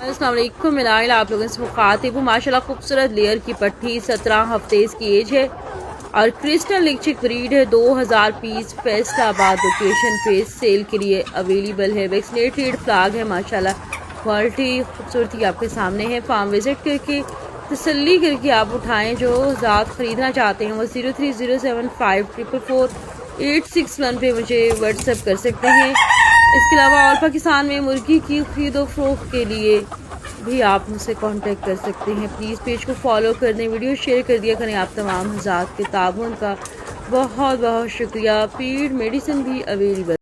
अस्सलाम वालेकुम। मिनाइल आप लोगों से मुखातिब हूँ। माशाल्लाह खूबसूरत लेयर की पट्टी, 17 हफ्ते इसकी एज है और क्रिस्टल लिक्चिक ब्रीड है। 2000 पीस फैसलाबाद लोकेशन पे सेल के लिए अवेलेबल है। वैक्सीनेटेड फ्लैग है। माशाल्लाह क्वालिटी खूबसूरती आपके सामने है। फार्म विजिट करके तसल्ली करके आप उठाएं। जो ज़ात ख़रीदना चाहते हैं वो 0307544486 पे मुझे व्हाट्सएप कर सकते हैं। इसके अलावा और पाकिस्तान में मुर्गी की खरीदो फरोख्त के लिए भी आप मुझसे कांटेक्ट कर सकते हैं। प्लीज़ पेज को फॉलो कर दें, वीडियो शेयर कर दिया करें। आप तमाम हज़रात के ताबन का बहुत बहुत शुक्रिया। फीड मेडिसिन भी अवेलेबल